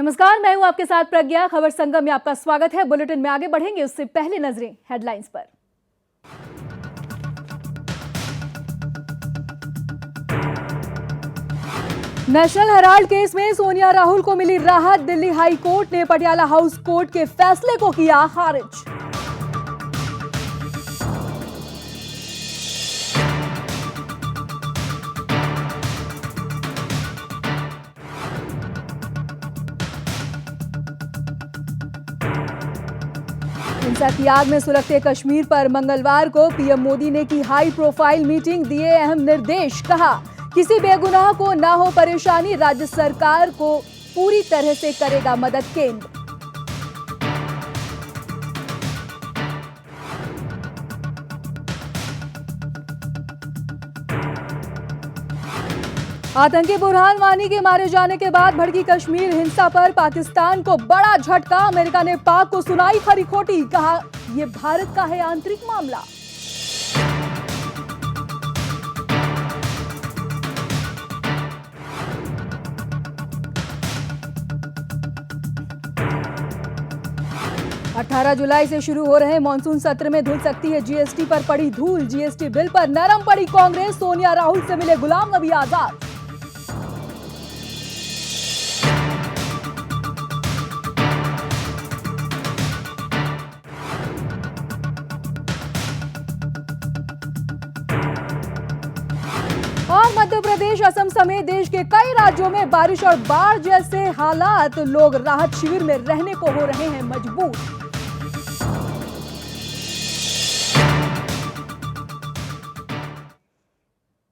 नमस्कार, मैं हूं आपके साथ प्रज्ञा। खबर संगम में आपका स्वागत है। बुलेटिन में आगे बढ़ेंगे उससे पहले नजरें हेडलाइंस पर। नेशनल हेराल्ड केस में सोनिया राहुल को मिली राहत। दिल्ली हाई कोर्ट ने पटियाला हाउस कोर्ट के फैसले को किया खारिज। हिंसा की आग में सुलगते कश्मीर पर मंगलवार को पीएम मोदी ने की हाई प्रोफाइल मीटिंग, दिए अहम निर्देश। कहा, किसी बेगुनाह को ना हो परेशानी, राज्य सरकार को पूरी तरह से करेगा मदद केंद्र। आतंकी बुरहान वानी के मारे जाने के बाद भड़की कश्मीर हिंसा पर पाकिस्तान को बड़ा झटका। अमेरिका ने पाक को सुनाई खरी खोटी। कहा, यह भारत का है आंतरिक मामला। अठारह जुलाई से शुरू हो रहे मॉनसून सत्र में धुल सकती है जीएसटी पर पड़ी धूल। जीएसटी बिल पर नरम पड़ी कांग्रेस। सोनिया राहुल से मिले गुलाम नबी आजाद। और मध्य प्रदेश, असम समेत देश के कई राज्यों में बारिश और बाढ़ जैसे हालात। लोग राहत शिविर में रहने को हो रहे हैं मजबूर।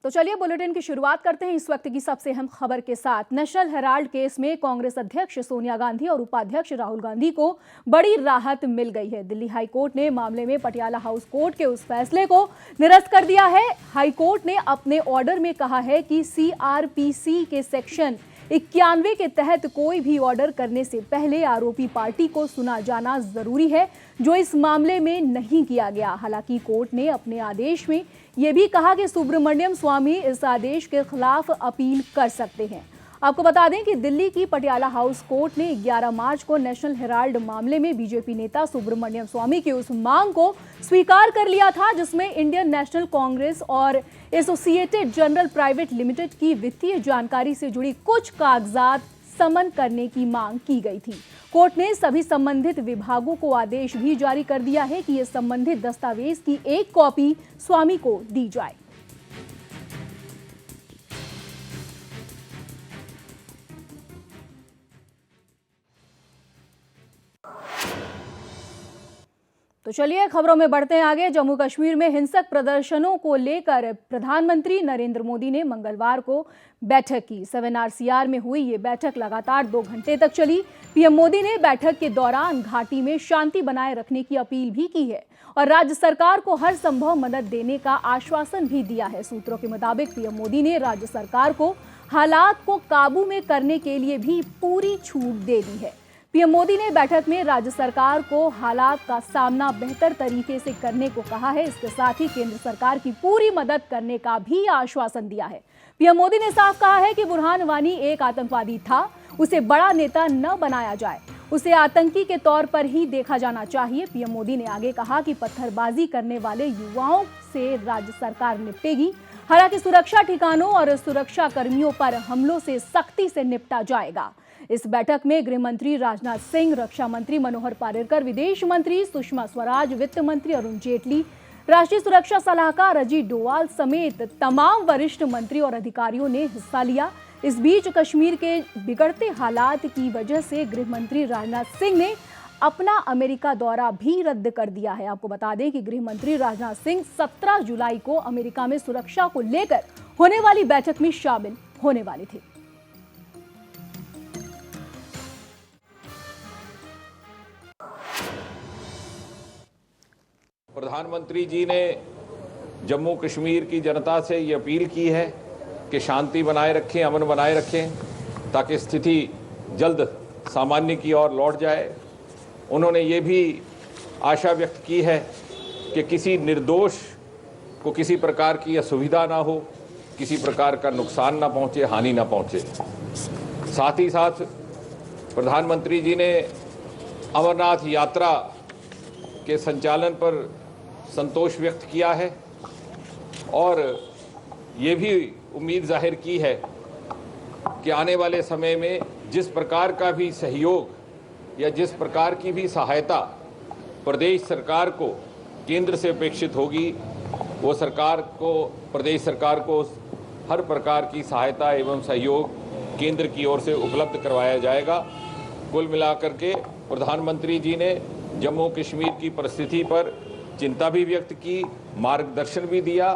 तो चलिए बुलेटिन की शुरुआत करते हैं इस वक्त की सबसे अहम खबर के साथ। नेशनल हेराल्ड केस में कांग्रेस अध्यक्ष सोनिया गांधी और उपाध्यक्ष राहुल गांधी को बड़ी राहत मिल गई है। दिल्ली हाई कोर्ट ने मामले में पटियाला हाउस कोर्ट के उस फैसले को निरस्त कर दिया है। हाई कोर्ट ने अपने ऑर्डर में कहा है कि सीआरपीसी के सेक्शन 91 के तहत कोई भी ऑर्डर करने से पहले आरोपी पार्टी को सुना जाना जरूरी है, जो इस मामले में नहीं किया गया। हालांकि कोर्ट ने अपने आदेश में यह भी कहा कि सुब्रमण्यम स्वामी इस आदेश के खिलाफ अपील कर सकते हैं। आपको बता दें कि दिल्ली की पटियाला हाउस कोर्ट ने 11 मार्च को नेशनल हेराल्ड मामले में बीजेपी नेता सुब्रमण्यम स्वामी की उस मांग को स्वीकार कर लिया था, जिसमें इंडियन नेशनल कांग्रेस और एसोसिएटेड जनरल प्राइवेट लिमिटेड की वित्तीय जानकारी से जुड़ी कुछ कागजात समन करने की मांग की गई थी। कोर्ट ने सभी संबंधित विभागों को आदेश भी जारी कर दिया है कि ये संबंधित दस्तावेज की एक कॉपी स्वामी को दी जाए। तो चलिए खबरों में बढ़ते हैं आगे। जम्मू कश्मीर में हिंसक प्रदर्शनों को लेकर प्रधानमंत्री नरेंद्र मोदी ने मंगलवार को बैठक की। 7RCR में हुई ये बैठक लगातार 2 घंटे तक चली। पीएम मोदी ने बैठक के दौरान घाटी में शांति बनाए रखने की अपील भी की है और राज्य सरकार को हर संभव मदद देने का आश्वासन भी दिया है। सूत्रों के मुताबिक पीएम मोदी ने राज्य सरकार को हालात को काबू में करने के लिए भी पूरी छूट दे दी है। पीएम मोदी ने बैठक में राज्य सरकार को हालात का सामना बेहतर तरीके से करने को कहा है। इसके साथ ही केंद्र सरकार की पूरी मदद करने का भी आश्वासन दिया है। पीएम मोदी ने साफ कहा है कि बुरहान वानी एक आतंकवादी था, उसे बड़ा नेता न बनाया जाए, उसे आतंकी के तौर पर ही देखा जाना चाहिए। पीएम मोदी ने आगे कहा कि पत्थरबाजी करने वाले युवाओं से राज्य सरकार निपटेगी। हालांकि सुरक्षा ठिकानों और सुरक्षा कर्मियों पर हमलों से सख्ती से निपटा जाएगा। इस बैठक में गृह मंत्री राजनाथ सिंह, रक्षा मंत्री मनोहर पर्रिकर, विदेश मंत्री सुषमा स्वराज, वित्त मंत्री अरुण जेटली, राष्ट्रीय सुरक्षा सलाहकार अजीत डोवाल समेत तमाम वरिष्ठ मंत्री और अधिकारियों ने हिस्सा लिया। इस बीच कश्मीर के बिगड़ते हालात की वजह से गृह मंत्री राजनाथ सिंह ने अपना अमेरिका दौरा भी रद्द कर दिया है। आपको बता दें कि गृह मंत्री राजनाथ सिंह 17 जुलाई को अमेरिका में सुरक्षा को लेकर होने वाली बैठक में शामिल होने वाले थे। प्रधानमंत्री जी ने जम्मू कश्मीर की जनता से ये अपील की है कि शांति बनाए रखें, अमन बनाए रखें, ताकि स्थिति जल्द सामान्य की ओर लौट जाए। उन्होंने ये भी आशा व्यक्त की है कि किसी निर्दोष को किसी प्रकार की असुविधा ना हो, किसी प्रकार का नुकसान ना पहुंचे, हानि ना पहुंचे। साथ ही साथ प्रधानमंत्री जी ने अमरनाथ यात्रा के संचालन पर संतोष व्यक्त किया है और ये भी उम्मीद जाहिर की है कि आने वाले समय में जिस प्रकार का भी सहयोग या जिस प्रकार की भी सहायता प्रदेश सरकार को केंद्र से अपेक्षित होगी, वो प्रदेश सरकार को हर प्रकार की सहायता एवं सहयोग केंद्र की ओर से उपलब्ध करवाया जाएगा। कुल मिलाकर के प्रधानमंत्री जी ने जम्मू कश्मीर की परिस्थिति पर चिंता भी व्यक्त की, मार्गदर्शन भी दिया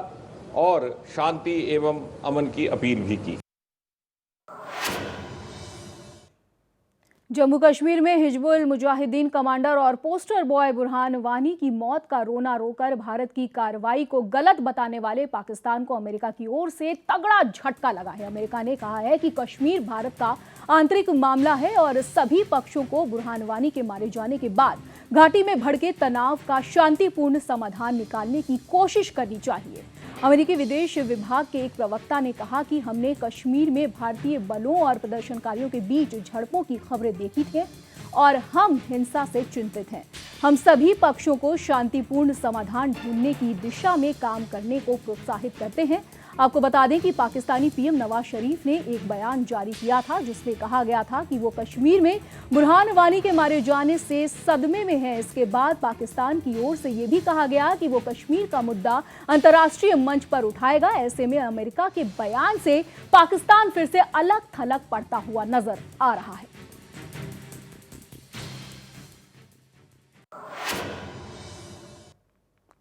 और शांति एवं अमन की अपील भी की। जम्मू कश्मीर में हिजबुल मुजाहिदीन कमांडर और पोस्टर बॉय बुरहान वानी की मौत का रोना रोकर भारत की कार्रवाई को गलत बताने वाले पाकिस्तान को अमेरिका की ओर से तगड़ा झटका लगा है। अमेरिका ने कहा है कि कश्मीर भारत का आंतरिक मामला है और सभी पक्षों को बुरहान वानी के मारे जाने के बाद घाटी में भड़के तनाव का शांतिपूर्ण समाधान निकालने की कोशिश करनी चाहिए। अमेरिकी विदेश विभाग के एक प्रवक्ता ने कहा कि हमने कश्मीर में भारतीय बलों और प्रदर्शनकारियों के बीच झड़पों की खबरें देखी थी और हम हिंसा से चिंतित हैं। हम सभी पक्षों को शांतिपूर्ण समाधान ढूंढने की दिशा में काम करने को प्रोत्साहित करते हैं। आपको बता दें कि पाकिस्तानी पीएम नवाज शरीफ ने एक बयान जारी किया था जिसमें कहा गया था कि वो कश्मीर में बुरहान वानी के मारे जाने से सदमे में है। इसके बाद पाकिस्तान की ओर से ये भी कहा गया कि वो कश्मीर का मुद्दा अंतर्राष्ट्रीय मंच पर उठाएगा। ऐसे में अमेरिका के बयान से पाकिस्तान फिर से अलग थलग पड़ता हुआ नजर आ रहा है।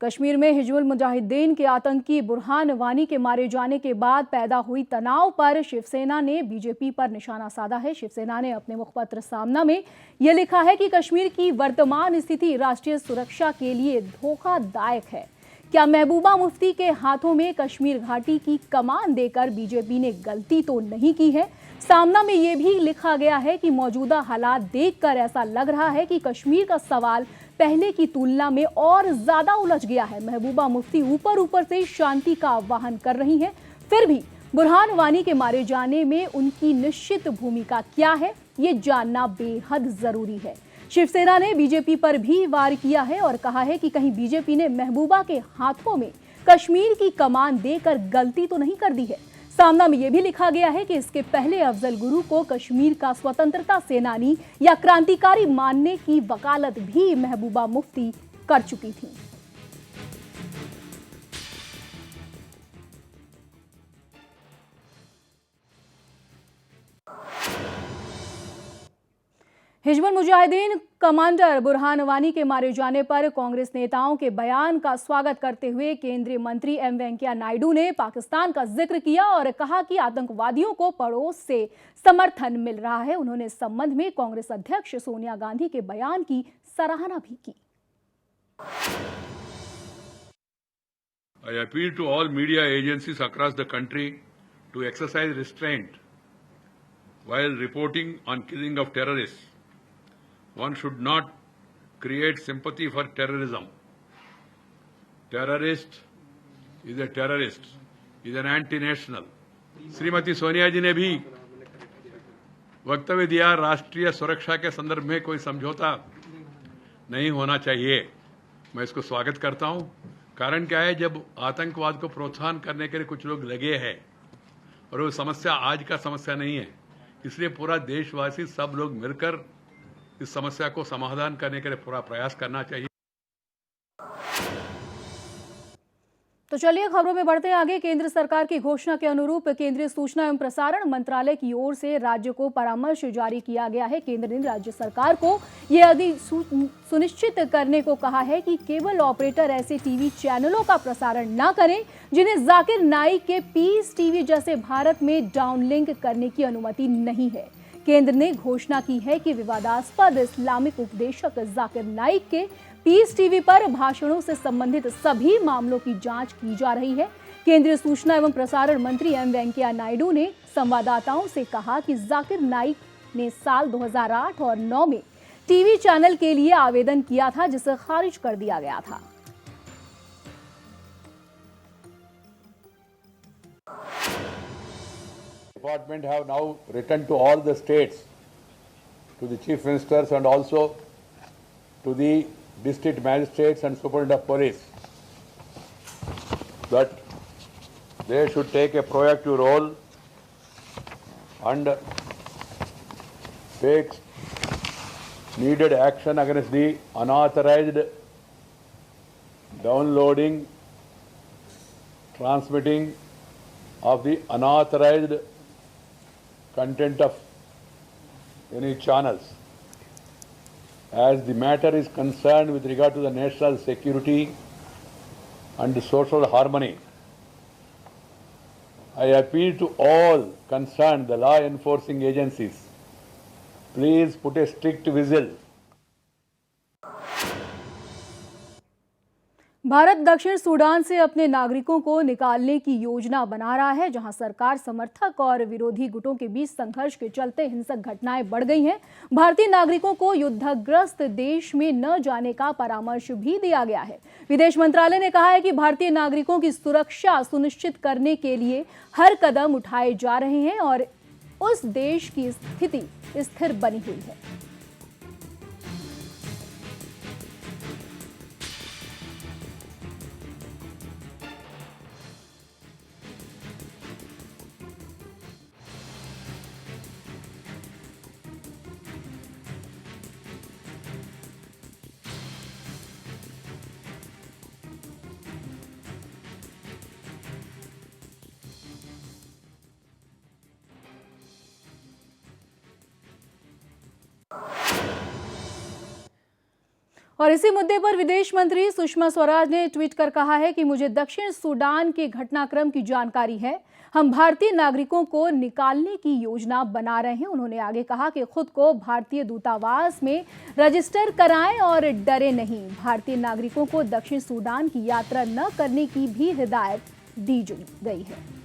कश्मीर में हिजबुल मुजाहिदीन के आतंकी बुरहान वानी के मारे जाने के बाद पैदा हुई तनाव पर शिवसेना ने बीजेपी पर निशाना साधा है। शिवसेना ने अपने मुखपत्र सामना में यह लिखा है कि कश्मीर की वर्तमान स्थिति राष्ट्रीय सुरक्षा के लिए धोखादायक है। क्या महबूबा मुफ्ती के हाथों में कश्मीर घाटी की कमान देकर बीजेपी ने गलती तो नहीं की है? सामना में यह भी लिखा गया है कि मौजूदा हालात देखकर ऐसा लग रहा है कि कश्मीर का सवाल पहले की तुलना में और ज्यादा उलझ गया है। महबूबा मुफ्ती ऊपर से शांति का आह्वान कर रही हैं, फिर भी बुरहान वानी के मारे जाने में उनकी निश्चित भूमिका क्या है, ये जानना बेहद जरूरी है। शिवसेना ने बीजेपी पर भी वार किया है और कहा है कि कहीं बीजेपी ने महबूबा के हाथों में कश्मीर की कमान देकर गलती तो नहीं कर दी है। सामना में यह भी लिखा गया है कि इसके पहले अफजल गुरु को कश्मीर का स्वतंत्रता सेनानी या क्रांतिकारी मानने की वकालत भी महबूबा मुफ्ती कर चुकी थी। हिजबुल मुजाहिदीन कमांडर बुरहान वानी के मारे जाने पर कांग्रेस नेताओं के बयान का स्वागत करते हुए केंद्रीय मंत्री एम वेंकैया नायडू ने पाकिस्तान का जिक्र किया और कहा कि आतंकवादियों को पड़ोस से समर्थन मिल रहा है। उन्होंने इस संबंध में कांग्रेस अध्यक्ष सोनिया गांधी के बयान की सराहना भी की। I appeal to all media agencies across the country to exercise restraint while reporting on killing of terrorists. One should not create sympathy for terrorism. Terrorist is a terrorist, is an anti-national. Shrimati Sonia जी ने भी वक्तव्य दिया, राष्ट्रीय सुरक्षा के संदर्भ में कोई समझौता नहीं होना चाहिए। मैं इसको स्वागत करता हूं। कारण क्या है, जब आतंकवाद को प्रोत्साहन करने के लिए कुछ लोग लगे हैं और वो समस्या आज का समस्या नहीं है, इसलिए पूरा देशवासी सब लोग मिलकर इस समस्या को समाधान करने के लिए पूरा प्रयास करना चाहिए। तो चलिए खबरों में बढ़ते हैं आगे। केंद्र सरकार की घोषणा के अनुरूप केंद्रीय सूचना एवं प्रसारण मंत्रालय की ओर से राज्य को परामर्श जारी किया गया है। केंद्र ने राज्य सरकार को यह सुनिश्चित करने को कहा है कि केबल ऑपरेटर ऐसे टीवी चैनलों का प्रसारण न करें जिन्हें जाकिर नाइक के पीस टीवी जैसे भारत में डाउनलिंक करने की अनुमति नहीं है। केंद्र ने घोषणा की है कि विवादास्पद इस्लामिक उपदेशक जाकिर नाइक के पीस टीवी पर भाषणों से संबंधित सभी मामलों की जांच की जा रही है। केंद्रीय सूचना एवं प्रसारण मंत्री एम वेंकैया नायडू ने संवाददाताओं से कहा कि जाकिर नाइक ने साल 2008 और 2009 में टीवी चैनल के लिए आवेदन किया था, जिसे खारिज कर दिया गया था। Department have now written to all the states to the chief ministers and also to the district magistrates and superintendent of police that they should take a proactive role and take needed action against the unauthorized downloading, transmitting of the unauthorized content of any channels. As the matter is concerned with regard to the national security and social harmony, I appeal to all concerned, the law enforcing agencies, please put a strict whistle. Bharat दक्षिण Sudan से अपने नागरिकों को निकालने की योजना बना रहा है, जहां सरकार समर्थक और विरोधी गुटों के बीच संघर्ष के चलते हिंसक घटनाएं बढ़ गई हैं। भारतीय नागरिकों को युद्धग्रस्त देश में न जाने का परामर्श भी दिया गया है। विदेश मंत्रालय ने कहा है कि भारतीय नागरिकों की सुरक्षा सुनिश्चित करने के लिए हर कदम उठाए जा रहे हैं और उस देश की स्थिति स्थिर बनी हुई है। और इसी मुद्दे पर विदेश मंत्री सुषमा स्वराज ने ट्वीट कर कहा है कि मुझे दक्षिण सूडान के घटनाक्रम की जानकारी है। हम भारतीय नागरिकों को निकालने की योजना बना रहे हैं। उन्होंने आगे कहा कि खुद को भारतीय दूतावास में रजिस्टर कराएं और डरे नहीं। भारतीय नागरिकों को दक्षिण सूडान की यात्रा न करने की भी हिदायत दी गई है।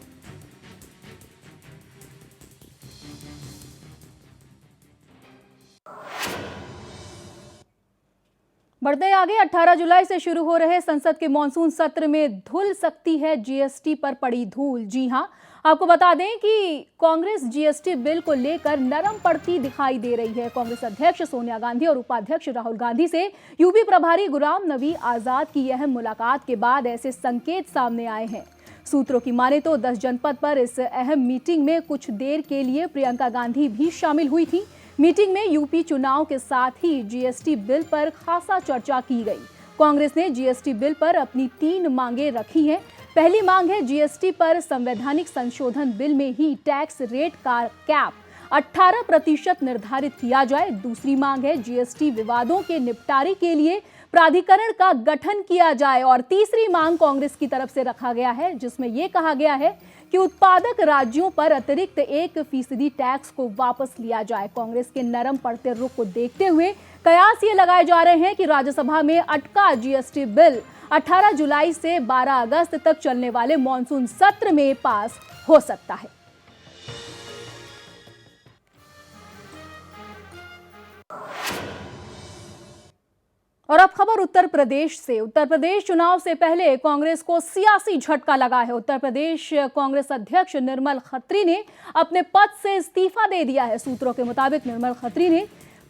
बढ़ते आगे, 18 जुलाई से शुरू हो रहे संसद के मॉनसून सत्र में धुल सकती है जीएसटी पर पड़ी धूल। जी हां, आपको बता दें कि कांग्रेस जीएसटी बिल को लेकर नरम पड़ती दिखाई दे रही है। कांग्रेस अध्यक्ष सोनिया गांधी और उपाध्यक्ष राहुल गांधी से यूपी प्रभारी गुलाम नबी आजाद की अहम मुलाकात के बाद ऐसे संकेत सामने आए हैं। सूत्रों की माने तो 10 जनपद पर इस अहम मीटिंग में कुछ देर के लिए प्रियंका गांधी भी शामिल हुई थी। मीटिंग में यूपी चुनाव के साथ ही जीएसटी बिल पर खासा चर्चा की गई। कांग्रेस ने जीएसटी बिल पर अपनी 3 मांगें रखी हैं। पहली मांग है जीएसटी पर संवैधानिक संशोधन बिल में ही टैक्स रेट का कैप 18% निर्धारित किया जाए। दूसरी मांग है जीएसटी विवादों के निपटारे के लिए प्राधिकरण का गठन किया जाए। और तीसरी मांग कांग्रेस की तरफ से रखा गया है, जिसमें यह कहा गया है कि उत्पादक राज्यों पर अतिरिक्त 1% टैक्स को वापस लिया जाए। कांग्रेस के नरम पड़ते रुख को देखते हुए कयास ये लगाए जा रहे हैं कि राज्यसभा में अटका जीएसटी बिल 18 जुलाई से 12 अगस्त तक चलने वाले मॉनसून सत्र में पास हो सकता है। और अब खबर उत्तर प्रदेश से। उत्तर प्रदेश चुनाव से पहले कांग्रेस को सियासी झटका लगा है। उत्तर प्रदेश कांग्रेस अध्यक्ष निर्मल खत्री ने अपने पद से इस्तीफा दे दिया है। सूत्रों के मुताबिक निर्मल खत्री ने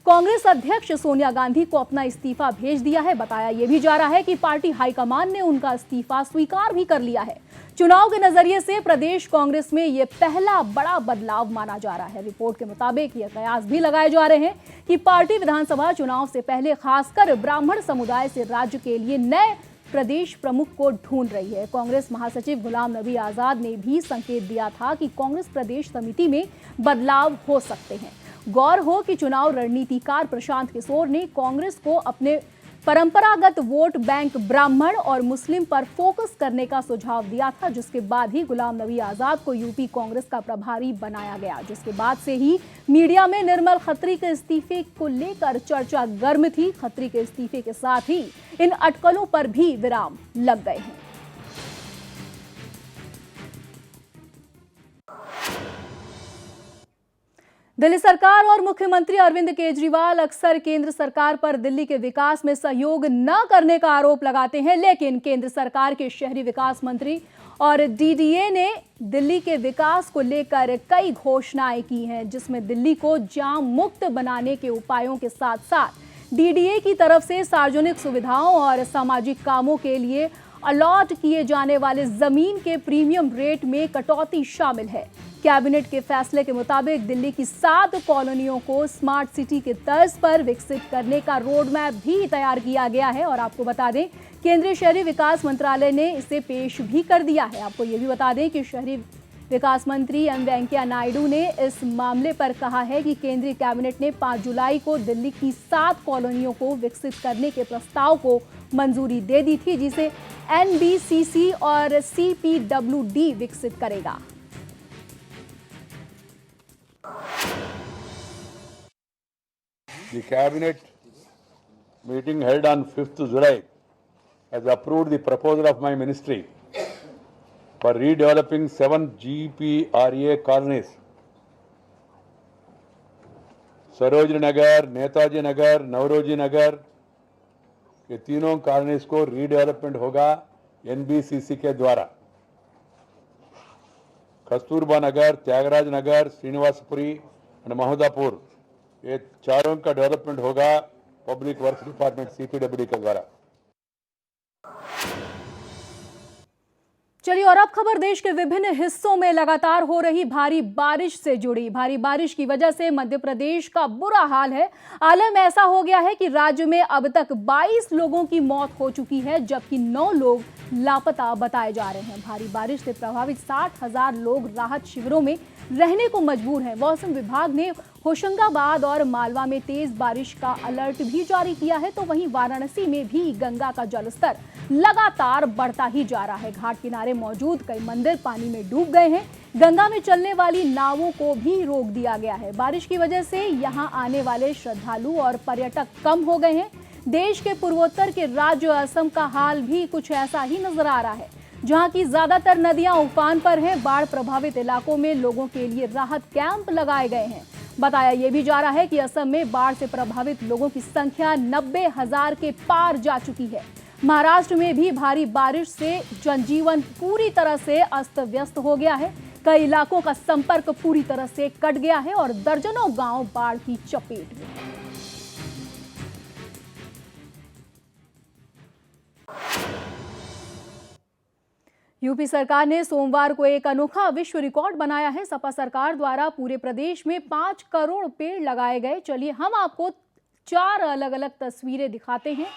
कांग्रेस अध्यक्ष सोनिया गांधी को अपना इस्तीफा भेज दिया है। बताया यह भी जा रहा है कि पार्टी हाईकमान ने उनका इस्तीफा स्वीकार भी कर लिया है। चुनाव के नजरिए से प्रदेश कांग्रेस में यह पहला बड़ा बदलाव माना जा रहा है। रिपोर्ट के मुताबिक यह कयास भी लगाए जा रहे हैं कि पार्टी विधानसभा चुनाव से पहले खासकर ब्राह्मण समुदाय से राज्य के लिए नए प्रदेश प्रमुख को ढूंढ रही है। कांग्रेस महासचिव गुलाम नबी आजाद ने भी संकेत दिया था कि कांग्रेस प्रदेश समिति में बदलाव हो सकते हैं। गौर हो कि चुनाव रणनीतिकार प्रशांत किशोर ने कांग्रेस को अपने परंपरागत वोट बैंक ब्राह्मण और मुस्लिम पर फोकस करने का सुझाव दिया था, जिसके बाद ही गुलाम नबी आजाद को यूपी कांग्रेस का प्रभारी बनाया गया। जिसके बाद से ही मीडिया में निर्मल खत्री के इस्तीफे को लेकर चर्चा गर्म थी। खत्री के इस्तीफे के साथ ही इन अटकलों पर भी विराम लग गए हैं। दिल्ली सरकार और मुख्यमंत्री अरविंद केजरीवाल अक्सर केंद्र सरकार पर दिल्ली के विकास में सहयोग न करने का आरोप लगाते हैं, लेकिन केंद्र सरकार के शहरी विकास मंत्री और डीडीए ने दिल्ली के विकास को लेकर कई घोषणाएं की हैं, जिसमें दिल्ली को जाम मुक्त बनाने के उपायों के साथ साथ डीडीए की तरफ से सार्वजनिक सुविधाओं और सामाजिक कामों के लिए अलॉट किए जाने वाले जमीन के प्रीमियम रेट में कटौती शामिल है। कैबिनेट के फैसले के मुताबिक दिल्ली की 7 कॉलोनियों को स्मार्ट सिटी के तर्ज पर विकसित करने का रोड मैप भी तैयार किया गया है और आपको बता दें केंद्रीय शहरी विकास मंत्रालय ने इसे पेश भी कर दिया है। आपको ये भी बता दें कि शहरी विकास मंत्री एम वेंकैया नायडू ने इस मामले पर कहा है कि केंद्रीय कैबिनेट ने 5 जुलाई को दिल्ली की 7 कॉलोनियों को विकसित करने के प्रस्ताव को मंजूरी दे दी थी, जिसे एनबीसीसी और सीपीडब्ल्यूडी विकसित करेगा। The cabinet meeting held on 5th July has approved the proposal of my ministry for redeveloping 7 GPRA colonies. Sarojini Nagar, Netaji नगर, नवरोजी नगर के तीनों कॉलोनीज को रीडेवलपमेंट होगा एनबीसीसी के द्वारा। कस्तूरबा नगर, त्यागराज नगर, श्रीनिवासपुरी और महोदापुर, ये चारों का डेवलपमेंट होगा पब्लिक वर्क्स डिपार्टमेंट सीपीडब्ल्यूडी के द्वारा। चलिए और अब खबर देश के विभिन्न हिस्सों में लगातार हो रही भारी बारिश से जुड़ी। भारी बारिश की वजह से मध्य प्रदेश का बुरा हाल है। आलम ऐसा हो गया है कि राज्य में अब तक 22 लोगों की मौत हो चुकी है, जबकि 9 लोग लापता बताए जा रहे हैं। भारी बारिश से प्रभावित 60,000 लोग राहत शिविरों में रहने को मजबूर हैं। मौसम विभाग ने होशंगाबाद और मालवा में तेज बारिश का अलर्ट भी जारी किया है, तो वहीं वाराणसी में भी गंगा का जलस्तर लगातार बढ़ता ही जा रहा है। घाट किनारे मौजूद कई मंदिर पानी में डूब गए हैं। गंगा में चलने वाली नावों को भी रोक दिया गया है। बारिश की वजह से यहां आने वाले श्रद्धालु और पर्यटक कम हो गए हैं। देश के पूर्वोत्तर के राज्य असम का हाल भी कुछ ऐसा ही नजर आ रहा है, जहां की ज्यादातर नदियां उफान पर हैं। बाढ़ प्रभावित इलाकों में लोगों के लिए राहत कैंप लगाए गए हैं। बताया यह भी जा रहा है कि असम में बाढ़ से प्रभावित लोगों की संख्या 90,000 के पार जा चुकी है। महाराष्ट्र में भी भारी बारिश से जनजीवन पूरी तरह से अस्त व्यस्त हो गया है। कई इलाकों का संपर्क पूरी तरह से कट गया है और दर्जनों गांव बाढ़ की चपेट में हैं। यूपी सरकार ने सोमवार को एक अनोखा विश्व रिकॉर्ड बनाया है। सपा सरकार द्वारा पूरे प्रदेश में 5 करोड़ पेड़ लगाए गए। चलिए हम आपको 4 अलग अलग तस्वीरें दिखाते हैं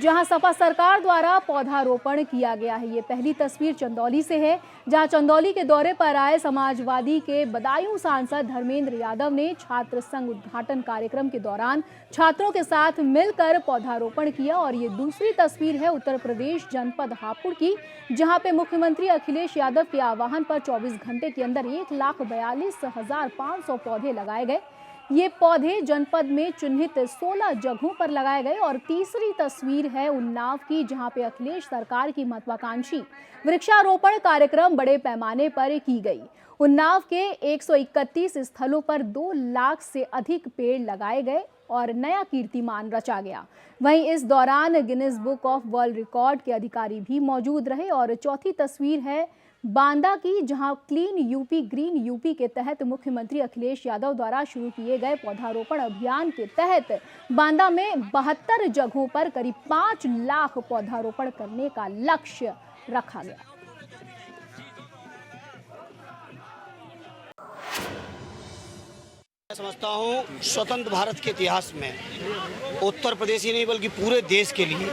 जहां सपा सरकार द्वारा पौधारोपण किया गया है। ये पहली तस्वीर चंदौली से है, जहां चंदौली के दौरे पर आए समाजवादी के बदायूं सांसद धर्मेंद्र यादव ने छात्र संघ उद्घाटन कार्यक्रम के दौरान छात्रों के साथ मिलकर पौधारोपण किया। और ये दूसरी तस्वीर है उत्तर प्रदेश जनपद हापुड़ की, जहां पे मुख्यमंत्री अखिलेश यादव के आह्वान पर 24 घंटे के अंदर 1,42,500 पौधे लगाए गए। ये पौधे जनपद में चिन्हित 16 जगहों पर लगाए गए। और तीसरी तस्वीर है उन्नाव की, जहां पे अखिलेश सरकार की महत्वाकांक्षी वृक्षारोपण कार्यक्रम बड़े पैमाने पर की गई। उन्नाव के 131 स्थलों पर 2 लाख से अधिक पेड़ लगाए गए और नया कीर्तिमान रचा गया। वहीं इस दौरान Guinness book of world record के अधिकारी भी मौजूद रहे। और चौथी तस्वीर है बांदा की, जहां क्लीन यूपी ग्रीन यूपी के तहत मुख्यमंत्री अखिलेश यादव द्वारा शुरू किए गए पौधारोपण अभियान के तहत बांदा में 72 जगहों पर करीब 5 लाख पौधारोपण करने का लक्ष्य रखा गया। मैं समझता हूँ स्वतंत्र भारत के इतिहास में उत्तर प्रदेश ही नहीं बल्कि पूरे देश के लिए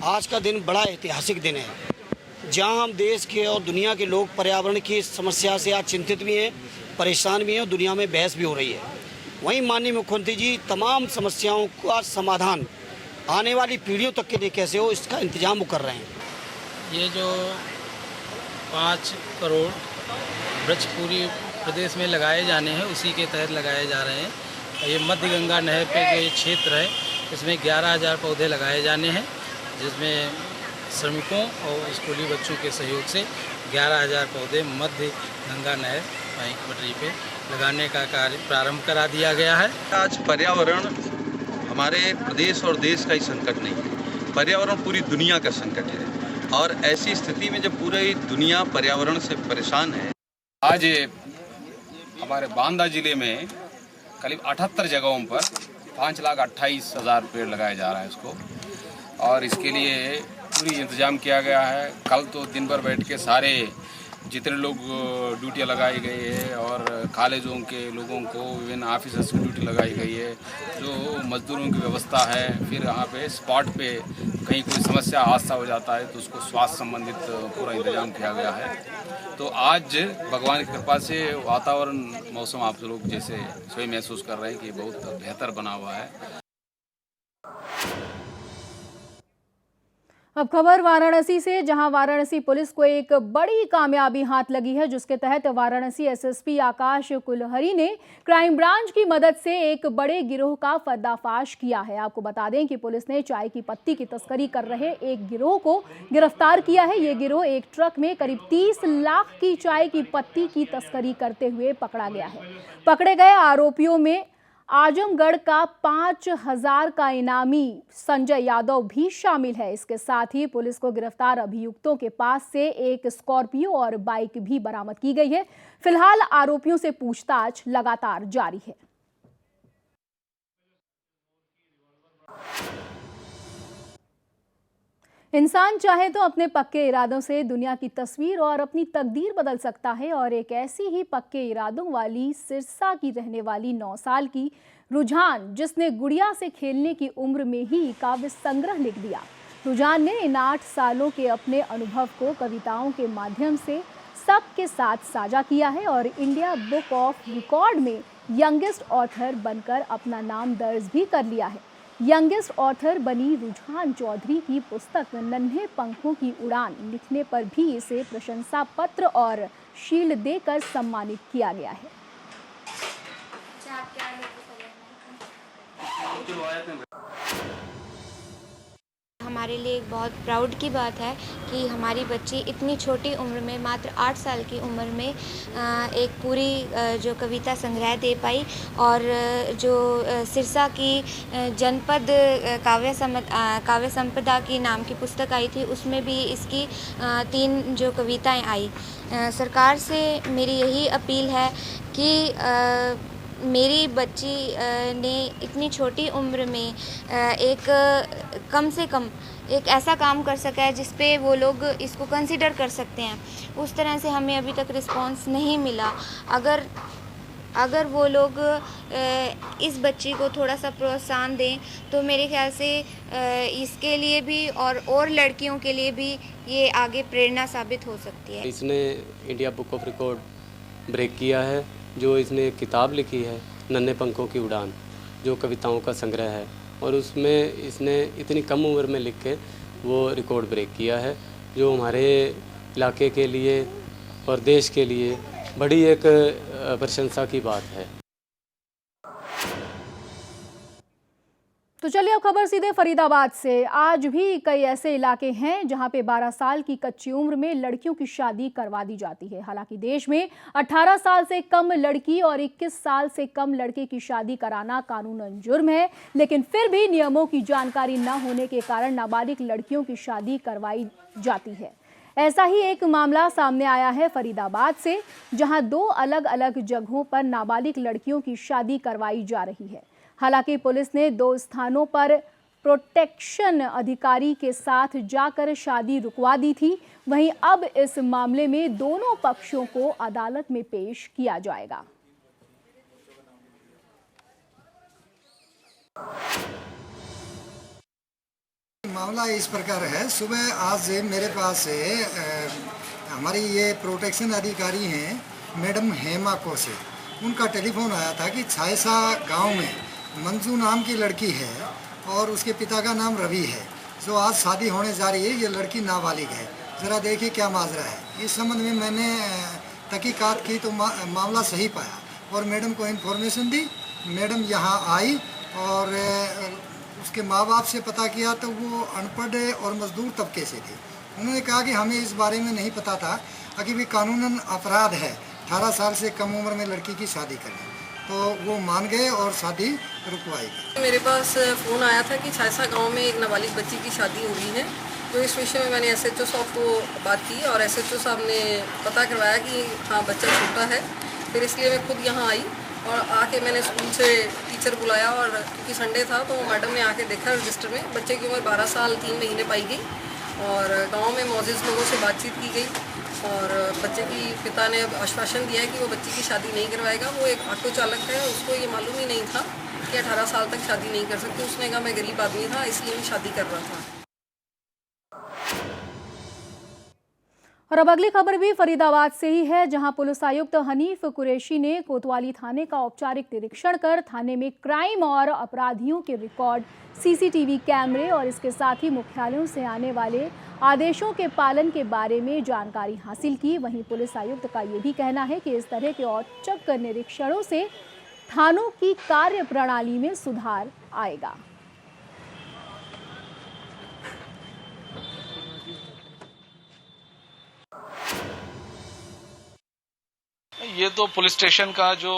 आज का दिन बड़ा ऐतिहासिक दिन है, जहां हम देश के और दुनिया के लोग पर्यावरण की समस्या से आज चिंतित भी हैं, परेशान भी हैं और दुनिया में बहस भी हो रही है। वहीं माननीय मुख्यमंत्री जी तमाम समस्याओं का समाधान आने वाली पीढ़ियों तक के लिए कैसे हो, इसका इंतजाम वो कर रहे हैं। ये जो 5 करोड़ वृक्ष पूरी प्रदेश में लगाए जाने हैं, उसी के तहत लगाए जा रहे हैं। ये मध्य गंगा नहर पे जो ये क्षेत्र है, इसमें 11,000 पौधे लगाए जाने हैं, जिसमें श्रमिकों और स्कूली बच्चों के सहयोग से 11,000 पौधे मध्य गंगा नहर पटरी पे लगाने का कार्य प्रारंभ करा दिया गया है। आज पर्यावरण हमारे प्रदेश और देश का ही संकट नहीं है, पर्यावरण पूरी दुनिया का संकट है। और ऐसी स्थिति में जब पूरी दुनिया पर्यावरण से परेशान है, आज हमारे बांदा जिले में करीब 78 जगहों पर 5,28,000 पेड़ लगाए जा रहा है इसको, और इसके लिए पूरी इंतजाम किया गया है। कल तो दिन भर बैठ के सारे जितने लोग ड्यूटियाँ लगाई गई है और कॉलेजों के लोगों को विभिन्न ऑफिसर्स की ड्यूटी लगाई गई है, जो मजदूरों की व्यवस्था है। फिर यहाँ पे स्पॉट पे कहीं कोई समस्या हादसा हो जाता है तो उसको स्वास्थ्य संबंधित पूरा इंतजाम किया गया है। तो आज भगवान की कृपा से वातावरण मौसम आप लोग जैसे स्वयं महसूस कर रहे हैं कि बहुत बेहतर बना हुआ है। अब खबर वाराणसी से, जहां वाराणसी पुलिस को एक बड़ी कामयाबी हाथ लगी है, जिसके तहत वाराणसी एसएसपी आकाश कुलहरी ने क्राइम ब्रांच की मदद से एक बड़े गिरोह का पर्दाफाश किया है। आपको बता दें कि पुलिस ने चाय की पत्ती की तस्करी कर रहे एक गिरोह को गिरफ्तार किया है। ये गिरोह एक ट्रक में करीब 30 लाख की चाय की पत्ती की तस्करी करते हुए पकड़ा गया है। पकड़े गए आरोपियों में आजमगढ़ का 5,000 का इनामी संजय यादव भी शामिल है। इसके साथ ही पुलिस को गिरफ्तार अभियुक्तों के पास से एक स्कॉर्पियो और बाइक भी बरामद की गई है। फिलहाल आरोपियों से पूछताछ लगातार जारी है। इंसान चाहे तो अपने पक्के इरादों से दुनिया की तस्वीर और अपनी तकदीर बदल सकता है, और एक ऐसी ही पक्के इरादों वाली सिरसा की रहने वाली 9 साल की रुझान, जिसने गुड़िया से खेलने की उम्र में ही काव्य संग्रह लिख दिया। रुझान ने इन 8 सालों के अपने अनुभव को कविताओं के माध्यम से सबके साथ साझा किया है और इंडिया बुक ऑफ रिकॉर्ड में यंगेस्ट ऑथर बनकर अपना नाम दर्ज भी कर लिया है। यंगेस्ट ऑथर बनी रुझान चौधरी की पुस्तक नन्हे पंखों की उड़ान लिखने पर भी इसे प्रशंसा पत्र और शील्ड देकर सम्मानित किया गया है। हमारे लिए एक बहुत प्राउड की बात है कि हमारी बच्ची इतनी छोटी उम्र में, मात्र 8 साल की उम्र में एक पूरी जो कविता संग्रह दे पाई, और जो सिरसा की जनपद काव्य संपदा की नाम की पुस्तक आई थी, उसमें भी इसकी 3 जो कविताएं आई। सरकार से मेरी यही अपील है कि मेरी बच्ची ने इतनी छोटी उम्र में एक कम से कम एक ऐसा काम कर सका है जिस पे वो लोग इसको कंसीडर कर सकते हैं। उस तरह से हमें अभी तक रिस्पांस नहीं मिला। अगर वो लोग इस बच्ची को थोड़ा सा प्रोत्साहन दें तो मेरे ख्याल से इसके लिए भी और लड़कियों के लिए भी ये आगे प्रेरणा साबित हो सकती है। इसने India book of record break किया है। जो इसने किताब लिखी है नन्हे पंखों की उड़ान, जो कविताओं का संग्रह है, और उसमें इसने इतनी कम उम्र में लिख के वो रिकॉर्ड ब्रेक किया है, जो हमारे इलाके के लिए और देश के लिए बड़ी एक प्रशंसा की बात है। तो चलिए अब खबर सीधे फरीदाबाद से। आज भी कई ऐसे इलाके हैं जहां पे 12 साल की कच्ची उम्र में लड़कियों की शादी करवा दी जाती है। हालांकि देश में 18 साल से कम लड़की और 21 साल से कम लड़के की शादी कराना कानूनन जुर्म है, लेकिन फिर भी नियमों की जानकारी न होने के कारण नाबालिग लड़कियों की शादी करवाई जाती है। ऐसा ही एक मामला सामने आया है फरीदाबाद से, जहां 2 अलग अलग जगहों पर नाबालिग लड़कियों की शादी करवाई जा रही है। हालांकि पुलिस ने 2 स्थानों पर प्रोटेक्शन अधिकारी के साथ जाकर शादी रुकवा दी थी। वहीं अब इस मामले में दोनों पक्षों को अदालत में पेश किया जाएगा। मामला इस प्रकार है, सुबह आज मेरे पास हमारी ये प्रोटेक्शन अधिकारी हैं मैडम हेमा कोसे, उनका टेलीफोन आया था कि छायसा गांव में मंजू नाम की लड़की है और उसके पिता का नाम रवि है, जो आज शादी होने जा रही है। ये लड़की नाबालिग है, ज़रा देखिए क्या माजरा है। इस संबंध में मैंने तहकीकात की तो मामला सही पाया और मैडम को इन्फॉर्मेशन दी। मैडम यहाँ आई और उसके माँ बाप से पता किया तो वो अनपढ़ और मजदूर तबके से थे। उन्होंने कहा कि हमें इस बारे में नहीं पता था कि भी कानूनन अपराध है, 18 साल से कम उम्र में लड़की की शादी करें, तो वो मान गए और शादी रुकवाई गई। मेरे पास फ़ोन आया था कि छायसा गांव में एक नाबालिग बच्ची की शादी हो गई है, तो इस विषय में मैंने SHO साहब को बात की और SHO साहब ने पता करवाया कि हाँ बच्चा छोटा है। फिर इसलिए मैं खुद यहाँ आई और आके मैंने स्कूल से टीचर बुलाया और क्योंकि संडे था तो मैडम ने आके देखा रजिस्टर में बच्चे की उम्र 12 साल 3 महीने पाई गई और गांव में मौजूद लोगों से बातचीत की गई और बच्चे की पिता ने आश्वासन दिया है कि वो बच्ची की शादी नहीं करवाएगा। वो एक ऑटो चालक है, उसको ये मालूम ही नहीं था कि 18 साल तक शादी नहीं कर सकती। उसने कहा मैं गरीब आदमी था इसलिए मैं शादी कर रहा था। और अब अगली खबर भी फरीदाबाद से ही है, जहां पुलिस आयुक्त हनीफ कुरैशी ने कोतवाली थाने का औपचारिक निरीक्षण कर थाने में क्राइम और अपराधियों के रिकॉर्ड, CCTV कैमरे और इसके साथ ही मुख्यालयों से आने वाले आदेशों के पालन के बारे में जानकारी हासिल की। वहीं पुलिस आयुक्त का ये भी कहना है कि इस तरह के औचक निरीक्षणों से थानों की कार्य प्रणाली में सुधार आएगा। ये तो पुलिस स्टेशन का जो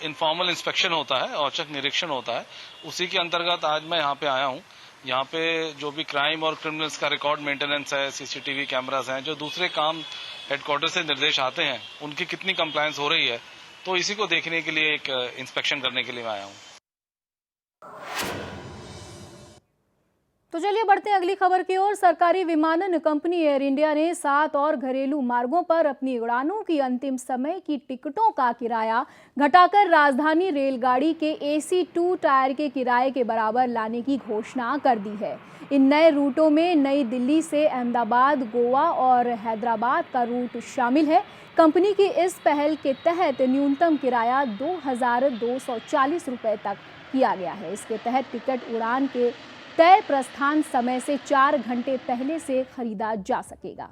इनफॉर्मल इंस्पेक्शन होता है, औचक निरीक्षण होता है, उसी के अंतर्गत आज मैं यहाँ पे आया हूँ। यहाँ पे जो भी क्राइम और क्रिमिनल्स का रिकॉर्ड मेंटेनेंस है, CCTV कैमरास हैं, जो दूसरे काम हेडक्वार्टर से निर्देश आते हैं, उनकी कितनी कंप्लायंस हो रही है, तो इसी को देखने के लिए एक इंस्पेक्शन करने के लिए मैं आया हूँ। तो चलिए बढ़ते हैं अगली खबर की ओर। सरकारी विमानन कंपनी एयर इंडिया ने 7 और घरेलू मार्गों पर अपनी उड़ानों की अंतिम समय की टिकटों का किराया घटाकर राजधानी रेलगाड़ी के AC 2 टायर के किराए के बराबर लाने की घोषणा कर दी है। इन नए रूटों में नई दिल्ली से अहमदाबाद, गोवा और हैदराबाद का रूट शामिल है। कंपनी की इस पहल के तहत न्यूनतम किराया 2,240 रुपये तक किया गया है। इसके तहत टिकट उड़ान के तय प्रस्थान समय से 4 घंटे पहले से खरीदा जा सकेगा।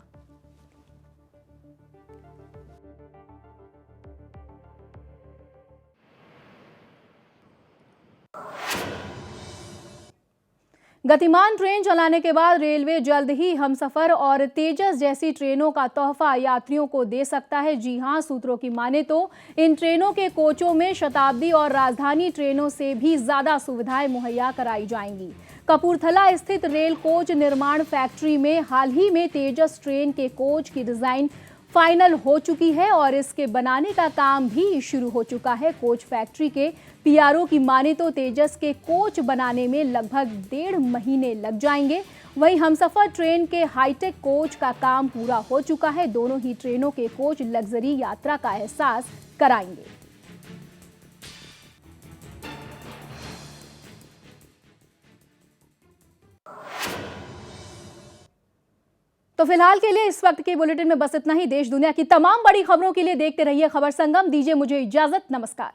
गतिमान ट्रेन चलाने के बाद रेलवे जल्द ही हमसफर और तेजस जैसी ट्रेनों का तोहफा यात्रियों को दे सकता है। जी हां, सूत्रों की माने तो इन ट्रेनों के कोचों में शताब्दी और राजधानी ट्रेनों से भी ज्यादा सुविधाएं मुहैया कराई जाएंगी। कपूरथला स्थित रेल कोच निर्माण फैक्ट्री में हाल ही में तेजस ट्रेन के कोच की डिजाइन फाइनल हो चुकी है और इसके बनाने का काम भी शुरू हो चुका है। कोच फैक्ट्री के PRO की माने तो तेजस के कोच बनाने में लगभग 1.5 महीने लग जाएंगे। वहीं हमसफर ट्रेन के हाईटेक कोच का काम पूरा हो चुका है। दोनों ही ट्रेनों के कोच लग्जरी यात्रा का एहसास कराएंगे। तो फिलहाल के लिए इस वक्त के बुलेटिन में बस इतना ही। देश दुनिया की तमाम बड़ी खबरों के लिए देखते रहिए खबर संगम। दीजिए मुझे इजाजत, नमस्कार।